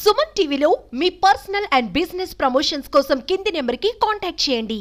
సుమన్ టీవీలో మీ personal and business promotions కోసం కింది నెంబర్కి కాంటాక్ట్ చేయండి.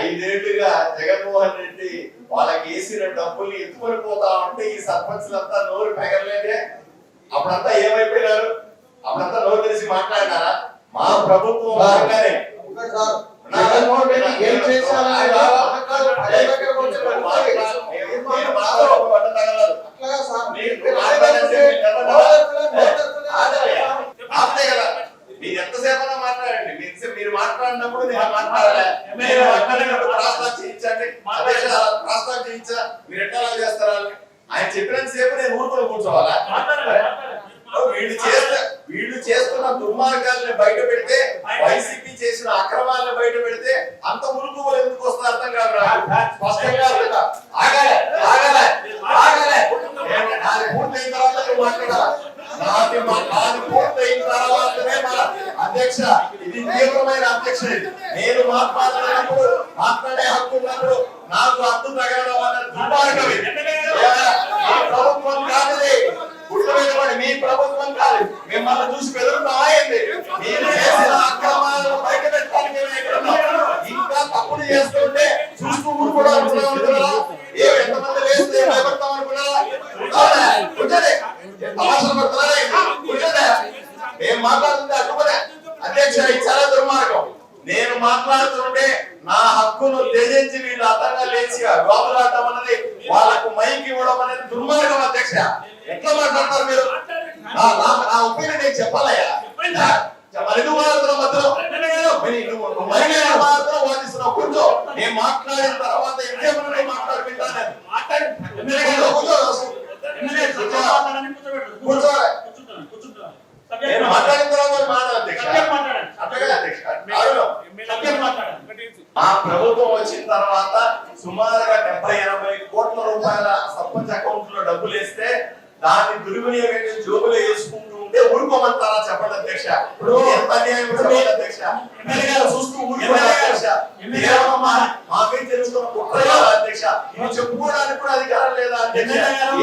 ఐదేళ్లుగా జగన్మోహన్ రెడ్డి వాళ్ళకి వేసిన డబ్బుల్ని ఎత్తుకొని పోతా ఉంటే ఈ సర్పంచ్లంతా నోరు పెగలేదే. అప్పుడంతా ఏమైపోయినారు? అప్పుడంతా నోరు తెలిసి మాట్లాడినారా? మా ప్రభుత్వం భాగంగానే జగన్మోహన్ రెడ్డి ఏం చేశారు? మీరు ఎంతసేపైనా మాట్లాడండి. మీరు మాట్లాడినప్పుడు నేను మాట్లాడాలి. మీరు ఎట్లా చేస్తారా? ఆయన చెప్పినంత సేపు నేను ఊరుకొని కూర్చోవాలా? వీళ్ళు చేస్తున్న దుర్మార్గాల్ని బయట పెడితే, వైసీపీ చేసిన అక్రమాలను బయట పెడితే అంత మురుగు ఎందుకు వస్తుందో అర్థం కాదు. స్పష్టంగా పూర్తయిన తర్వాత నువ్వు మాట్లాడాలి. నాది పూర్తయిన తర్వాతనే మన అధ్యక్ష, ఇది తీవ్రమైన అధ్యక్ష. నేను మాట్లాడే హక్కు ఉన్నప్పుడు నాకు హక్కు తగలడం అన్న దుర్మార్గం. ప్రభుత్వం కాదు, గుర్తుపెట్టుకోండి, మీ ప్రభుత్వం కాదు. మిమ్మల్ని చూసి బెదురుతాయింది. మీరు చేసిన అక్రమాలను బయట పెట్టడానికి ఇంకా తప్పులు చేస్తుంటే చూస్తూ ఊరుకోవడం అనుకున్నారా? ఎంతమంది వేస్తే భయపడతాం అనుకున్నారా? నేను మాట్లాడుతుంటే అడ్డుకునే అధ్యక్ష, ఇది చాలా దుర్మార్గం. నేను మాట్లాడుతుంటే నా హక్కును త్యజించి వీళ్ళు అర్థంగా లేచి గోపులాడటం అన్నది, వాళ్ళకు మైక్ ఇవ్వడం అనేది దుర్మార్గం. అధ్యక్ష, ఎట్లా మాట్లాడతారు మీరు? నా ఒపీనియన్ నేను చెప్పాలయ్యా. వాదిస్తున్నావు కూర్చో. నేను మాట్లాడిన తర్వాత ఎంతసేపు మాట్లాడుకుంటాను. నేను మాట్లాడిన తర్వాత మా ప్రభుత్వం వచ్చిన తర్వాత సుమారుగా 70-80 కోట్ల రూపాయల సర్పంచ్ అకౌంట్ లో డబ్బులు వేస్తే దాన్ని దుర్వినియోగం జోబులు వేసుకుంటూ ఉంటే ఊరుకోమంటారా? చెప్పండి అధ్యక్ష. ఎంత అన్యాయం అధ్యక్ష. చూస్తూ మాకే తెలుస్తున్న కుట్ర అధ్యక్ష. చెప్పుకోవడానికి కూడా అధికారం లేదా అధ్యక్ష?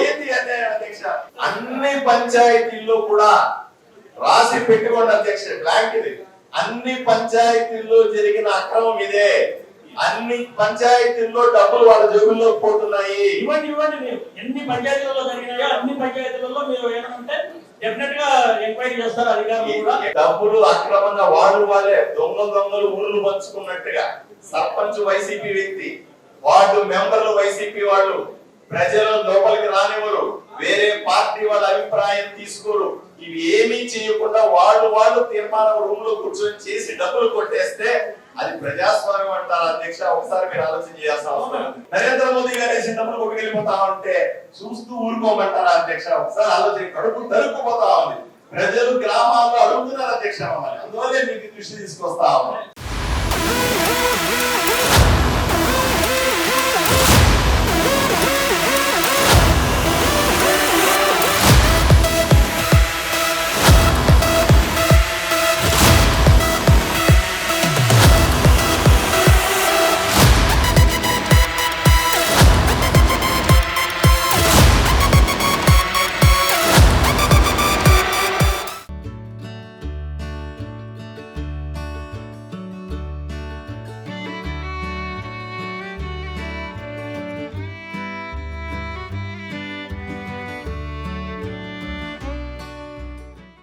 ఏంటి అన్యాయం అధ్యక్ష? అన్ని పంచాయతీల్లో కూడా రాసి పెట్టుకోండి అధ్యక్ష, బ్లాంక్ ఇది. అన్ని పంచాయతీల్లో జరిగిన అక్రమం ఇదే. అన్ని పంచాయతీల్లో డబ్బులు వాళ్ళ జేబుల్లో పోతున్నాయి. ఇవ్వండి మీరు ఎన్ని పంచాయతీలలో జరిగినాయో అన్ని పంచాయతీలలో మీరు ఏమంటే డెఫినెట్ గా ఎంక్వైరీ చేస్తారు అధికారులు కూడా. డబ్బులు అక్రమంగా వాళ్ళే దొంగలు ఊర్లు పంచుకున్నట్టుగా సర్పంచ్ వైసీపీ వ్యక్తి, వార్డు మెంబర్లు వైసీపీ వాళ్ళు, ప్రజలు లోపలికి రానివ్వరు, వేరే పార్టీ వాళ్ళ అభిప్రాయం తీసుకోరు. ఇవి ఏమీ చేయకుండా వాళ్ళు తీర్మానం రూమ్ లో కూర్చొని చేసి డబ్బులు కొట్టేస్తే అది ప్రజాస్వామ్యం అంటారు అధ్యక్ష? ఒకసారి మీరు ఆలోచన చేయాల్సిన అవసరం. నరేంద్ర మోదీ గారు వేసిన డబ్బులు కొట్టుకెళ్ళిపోతా ఉంటే చూస్తూ ఊరుకోమంటారా అధ్యక్ష? ఒకసారి ఆలోచన. కడుపు తరుక్కుపోతా ఉంది. ప్రజలు గ్రామాల్లో అడుగుతున్నారు అధ్యక్ష మమ్మల్ని. అందువల్లే మీకు దృష్టి తీసుకొస్తా ఉన్నాం.